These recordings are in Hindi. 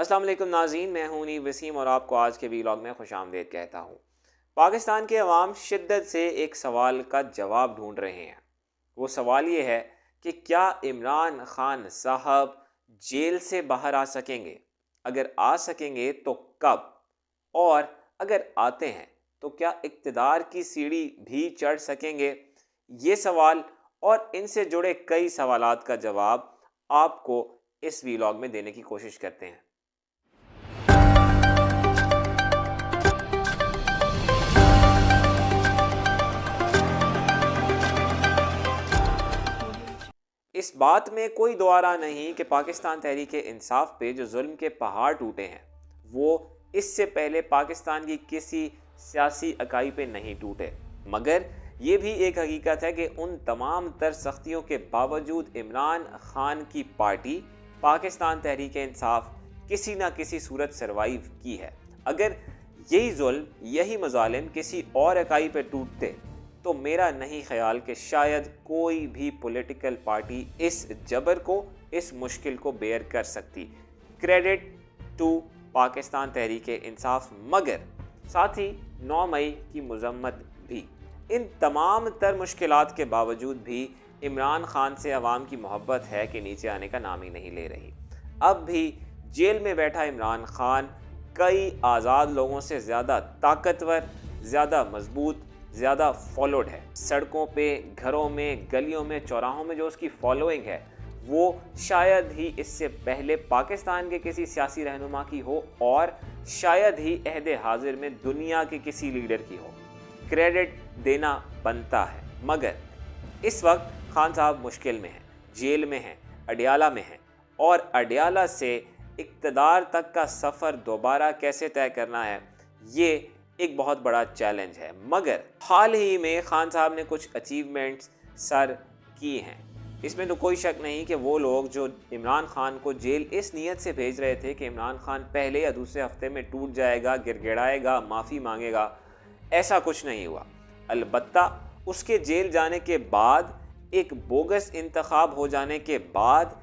अस्सलाम वालेकुम नाज़रीन, मैं हूं नीव वसीम और आपको आज के व्लॉग में खुशामदीद कहता हूं। पाकिस्तान के अवाम शिद्दत से एक सवाल का जवाब ढूंढ रहे हैं। वो सवाल ये है कि क्या इमरान खान साहब जेल से बाहर आ सकेंगे? अगर आ सकेंगे तो कब? और अगर आते हैं तो क्या इक़्तिदार की सीढ़ी भी चढ़ सकेंगे? ये सवाल और इनसे जुड़े कई सवालात का जवाब आपको इस व्लॉग में देने की कोशिश करते हैं। इस बात में कोई दोआरा नहीं कि पाकिस्तान तहरीक इंसाफ पे जो जुल्म के पहाड़ टूटे हैं वो इससे पहले पाकिस्तान की किसी सियासी इकाई पे नहीं टूटे। मगर ये भी एक हकीकत है कि उन तमाम तर सख्तियों के बावजूद इमरान खान की पार्टी पाकिस्तान तहरीक इंसाफ किसी ना किसी सूरत सरवाइव की है। अगर यही जुल्म, यही मजालिम किसी और इकाई पे टूटते तो मेरा नहीं ख्याल कि शायद कोई भी पॉलिटिकल पार्टी इस जबर को, इस मुश्किल को बेयर कर सकती। Credit to Pakistan Tehreek Insaf. मगर साथ ही 9 मई की मजम्मत भी। इन तमाम तर मुश्किलात के बावजूद भी इमरान खान से अवाम की मोहब्बत है कि नीचे आने का नाम ही नहीं ले रही। अब भी जेल में बैठा इमरान खान कई आज़ाद लोगों से ज़्यादा ताकतवर, ज़्यादा मजबूत, ज़्यादा फॉलोड है। सड़कों पे, घरों में, गलियों में, चौराहों में जो उसकी फॉलोइंग है वो शायद ही इससे पहले पाकिस्तान के किसी सियासी रहनुमा की हो और शायद ही अहदे हाजिर में दुनिया के किसी लीडर की हो। क्रेडिट देना बनता है। मगर इस वक्त खान साहब मुश्किल में हैं, जेल में हैं, अडियाला में हैं और अडियाला से इक़्तिदार तक का सफ़र दोबारा कैसे तय करना है ये एक बहुत बड़ा चैलेंज है। मगर हाल ही में खान साहब ने कुछ अचीवमेंट्स सर की हैं। इसमें तो कोई शक नहीं कि वो लोग जो इमरान खान को जेल इस नीयत से भेज रहे थे कि इमरान खान पहले या दूसरे हफ्ते में टूट जाएगा, गिड़गिड़ाएगा, माफ़ी मांगेगा, ऐसा कुछ नहीं हुआ। अलबत्ता उसके जेल जाने के बाद, एक बोगस इंतखाब हो जाने के बाद,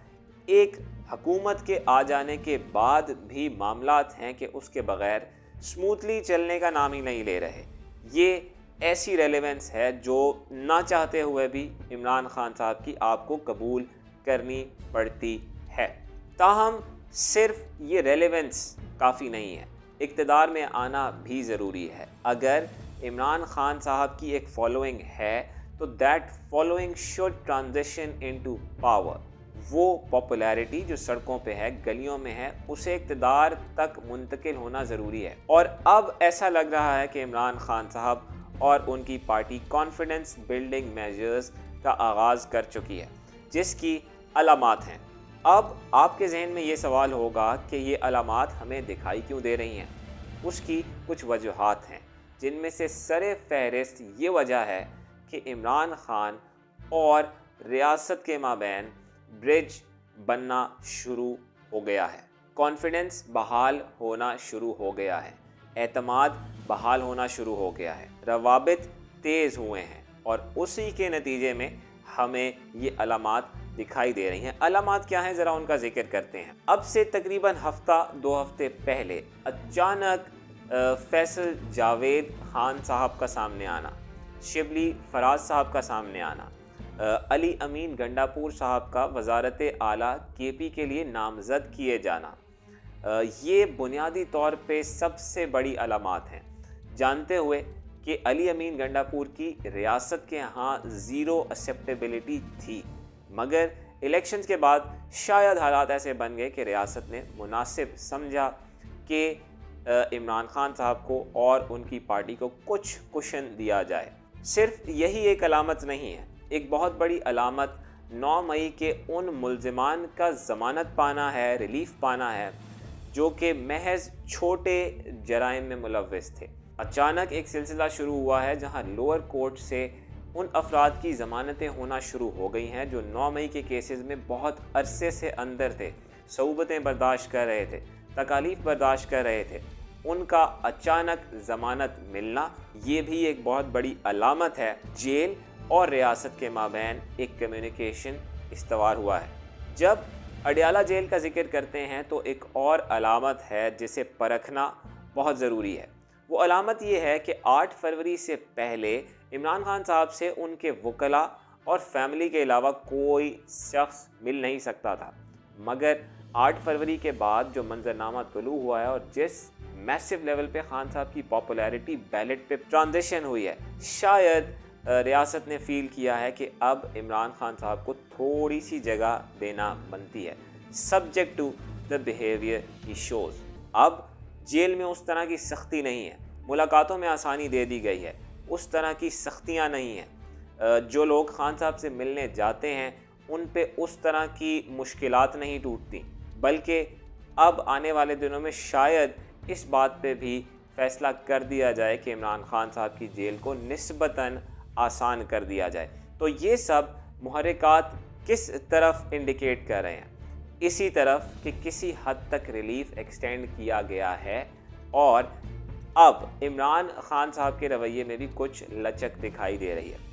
एक हुकूमत के आ जाने के बाद भी मामलात हैं कि उसके बग़ैर स्मूथली चलने का नाम ही नहीं ले रहे। ये ऐसी रेलेवेंस है जो ना चाहते हुए भी इमरान खान साहब की आपको कबूल करनी पड़ती है। ताहम सिर्फ ये रेलेवेंस काफ़ी नहीं है, इक़्तिदार में आना भी ज़रूरी है। अगर इमरान खान साहब की एक फॉलोइंग है तो that following should transition into power. वो पॉपुलैरिटी जो सड़कों पे है, गलियों में है, उसे इक़्तिदार तक मुंतकिल होना ज़रूरी है। और अब ऐसा लग रहा है कि इमरान खान साहब और उनकी पार्टी कॉन्फिडेंस बिल्डिंग मेजर्स का आगाज़ कर चुकी है, जिसकी अलामात हैं। अब आपके जहन में ये सवाल होगा कि ये अलामात हमें दिखाई क्यों दे रही हैं। उसकी कुछ वजूहात हैं, जिनमें से सरे फहरिस्त ये वजह है कि इमरान खान और रियासत के माबैन ब्रिज बनना शुरू हो गया है, कॉन्फिडेंस बहाल होना शुरू हो गया है, एतमाद बहाल होना शुरू हो गया है, रवाबित तेज़ हुए हैं और उसी के नतीजे में हमें ये अलामात दिखाई दे रही हैं। अलामात क्या हैं, ज़रा उनका जिक्र करते हैं। अब से तकरीबन हफ्ता 2 हफ्ते पहले अचानक फैसल जावेद खान साहब का सामने आना, शिबली फराज साहब का सामने आना, अली अमीन गंडापुर साहब का वज़ारत आला केपी के लिए नामज़द किए जाना, ये बुनियादी तौर पे सबसे बड़ी अलामात हैं। जानते हुए कि अली अमीन गंडापुर की रियासत के यहाँ ज़ीरो एक्सेप्टेबिलिटी थी, मगर इलेक्शंस के बाद शायद हालात ऐसे बन गए कि रियासत ने मुनासिब समझा कि इमरान खान साहब को और उनकी पार्टी को कुछ कुशन दिया जाए। सिर्फ यही एक अलामत नहीं है, एक बहुत बड़ी अलामत 9 मई के उन मुल्ज़िमान का ज़मानत पाना है, रिलीफ पाना है, जो कि महज छोटे जराइम में मुलव्वस थे। अचानक एक सिलसिला शुरू हुआ है जहां लोअर कोर्ट से उन अफराद की ज़मानतें होना शुरू हो गई हैं जो 9 मई के केसेस में बहुत अरसे से अंदर थे, सऊबतें बर्दाश्त कर रहे थे, तकालीफ बर्दाश्त कर रहे थे। उनका अचानक ज़मानत मिलना ये भी एक बहुत बड़ी अलामत है। जेल और रियासत के माबैन एक कम्युनिकेशन इस्तवार हुआ है। जब अडयाला जेल का जिक्र करते हैं तो एक और अलामत है जिसे परखना बहुत ज़रूरी है। वो अलामत ये है कि 8 फरवरी से पहले इमरान खान साहब से उनके वकला और फैमिली के अलावा कोई शख्स मिल नहीं सकता था, मगर 8 फरवरी के बाद जो मंजरनामा तुलू हुआ है और जिस मैसिव लेवल पे खान साहब की पॉपुलैरिटी बैलेट पे ट्रांजिशन हुई है, शायद रियासत ने फील किया है कि अब इमरान खान साहब को थोड़ी सी जगह देना बनती है, subject to the behaviour he shows. अब जेल में उस तरह की सख्ती नहीं है, मुलाकातों में आसानी दे दी गई है, उस तरह की सख्तियाँ नहीं हैं। जो लोग खान साहब से मिलने जाते हैं उन पे उस तरह की मुश्किलात नहीं टूटती, बल्कि अब आने वाले दिनों में शायद इस बात पे भी फ़ैसला कर दिया जाए कि इमरान खान साहब की जेल को निस्बतन आसान कर दिया जाए। तो ये सब मुहर्रिकात किस तरफ इंडिकेट कर रहे हैं? इसी तरफ कि किसी हद तक रिलीफ एक्सटेंड किया गया है और अब इमरान खान साहब के रवैये में भी कुछ लचक दिखाई दे रही है।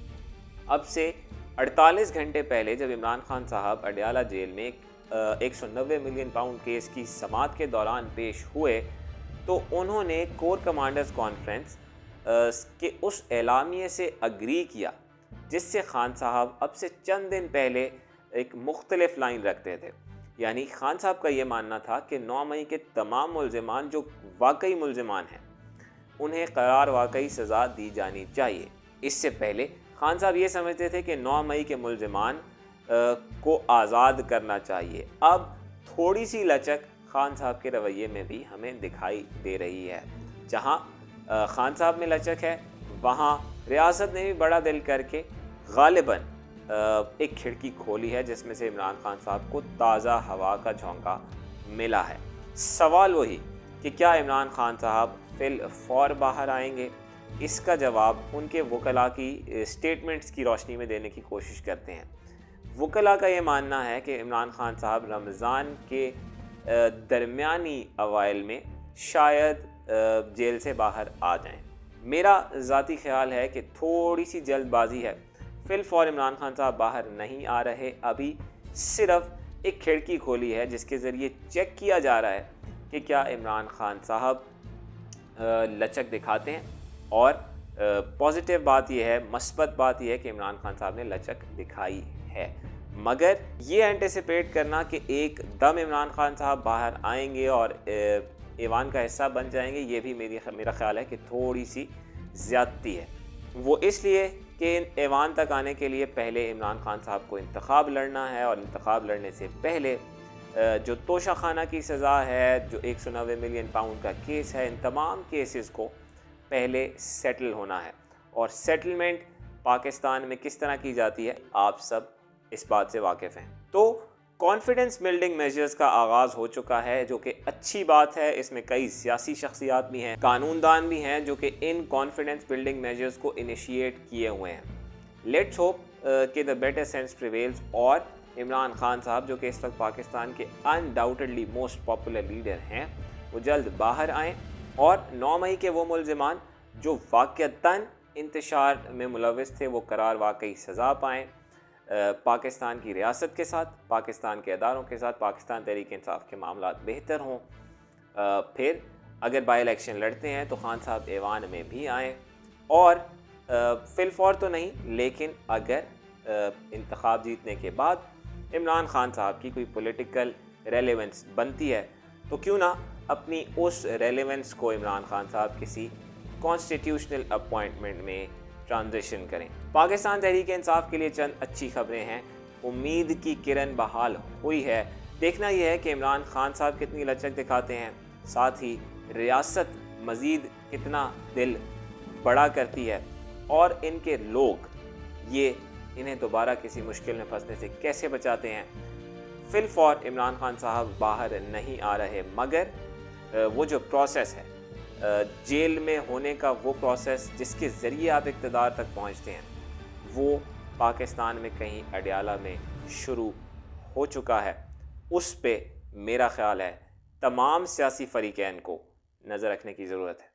अब से 48 घंटे पहले जब इमरान खान साहब अडयाला जेल में 190 मिलियन पाउंड केस की समाअत के दौरान पेश हुए तो उन्होंने कोर कमांडर्स कॉन्फ्रेंस के उस एलामिये से अग्री किया जिससे खान साहब अब से चंद दिन पहले एक मुख्तलिफ लाइन रखते थे। यानी खान साहब का ये मानना था कि 9 मई के तमाम मुल्ज़िमान जो वाकई मुल्ज़िमान हैं उन्हें करार वाकई सज़ा दी जानी चाहिए। इससे पहले खान साहब ये समझते थे कि 9 मई के मुल्ज़िमान को आज़ाद करना चाहिए। अब थोड़ी सी लचक खान साहब के रवैये में भी हमें दिखाई दे रही है। जहाँ खान साहब में लचक है वहाँ रियासत ने भी बड़ा दिल करके गालिबन एक खिड़की खोली है जिसमें से इमरान खान साहब को ताज़ा हवा का झोंका मिला है। सवाल वही कि क्या इमरान खान साहब फिल फौर बाहर आएंगे? इसका जवाब उनके वकला की स्टेटमेंट्स की रोशनी में देने की कोशिश करते हैं। वकला का ये मानना है कि इमरान खान साहब रमज़ान के दरमियानी अवाइल में शायद जेल से बाहर आ जाएं। मेरा ज़ाती ख्याल है कि थोड़ी सी जल्दबाजी है। फिल फौर इमरान खान साहब बाहर नहीं आ रहे, अभी सिर्फ एक खिड़की खोली है जिसके ज़रिए चेक किया जा रहा है कि क्या इमरान खान साहब लचक दिखाते हैं। और पॉजिटिव बात यह है, मस्बत बात यह है कि इमरान खान साहब ने लचक दिखाई है। मगर ये एंटिसिपेट करना कि एक दम इमरान खान साहब बाहर आएंगे और ईवान का हिस्सा बन जाएंगे, ये भी मेरा ख्याल है कि थोड़ी सी ज़्यादती है। वो इसलिए कि ईवान तक आने के लिए पहले इमरान खान साहब को इंतखाब लड़ना है और इंतखाब लड़ने से पहले जो तोशा खाना की सज़ा है, जो 190 मिलियन पाउंड का केस है, इन तमाम केसेस को पहले सेटल होना है। और सेटलमेंट पाकिस्तान में किस तरह की जाती है आप सब इस बात से वाकिफ़ हैं। तो कॉन्फिडेंस बिल्डिंग मेजर्स का आगाज़ हो चुका है, जो कि अच्छी बात है। इसमें कई सियासी शख्सियात भी हैं, कानूनदान भी हैं, जो कि इन कॉन्फिडेंस बिल्डिंग मेजर्स को इनिशिएट किए हुए हैं। लेट्स होप कि द बेटर सेंस प्रिवेल्स और इमरान खान साहब, जो कि इस वक्त पाकिस्तान के अनडाउटेडली मोस्ट पॉपुलर लीडर हैं, वो जल्द बाहर आएँ और 9 मई के वो मुल्ज़िमान जो वाक़तन इंतशार में मुलविस थे वो करार वाकई सज़ा पाएँ। पाकिस्तान की रियासत के साथ, पाकिस्तान के अदारों के साथ, पाकिस्तान तहरीक इंसाफ के मामलात बेहतर हों। फिर अगर बाई इलेक्शन लड़ते हैं तो खान साहब ऐवान में भी आएँ और फिलफौर तो नहीं, लेकिन अगर इंतखाब जीतने के बाद इमरान खान साहब की कोई पॉलिटिकल रेलेवेंस बनती है तो क्यों ना अपनी उस रेलेवेंस को इमरान खान साहब किसी कॉन्स्टिट्यूशनल अपॉइंटमेंट में ट्रांजिशन करें। पाकिस्तान तहरीक इंसाफ के लिए चंद अच्छी खबरें हैं। उम्मीद की किरण बहाल हुई है। देखना यह है कि इमरान खान साहब कितनी लचक दिखाते हैं, साथ ही रियासत मज़ीद कितना दिल बड़ा करती है और इनके लोग ये इन्हें दोबारा किसी मुश्किल में फंसने से कैसे बचाते हैं। फिल फॉर इमरान खान साहब बाहर नहीं आ रहे, मगर वो जो प्रोसेस है जेल में होने का, वो प्रोसेस जिसके ज़रिए आप इक़्तिदार तक पहुंचते हैं, वो पाकिस्तान में कहीं अडयाला में शुरू हो चुका है। उस पे मेरा ख़्याल है तमाम सियासी फ़रीक़ैन को नज़र रखने की ज़रूरत है।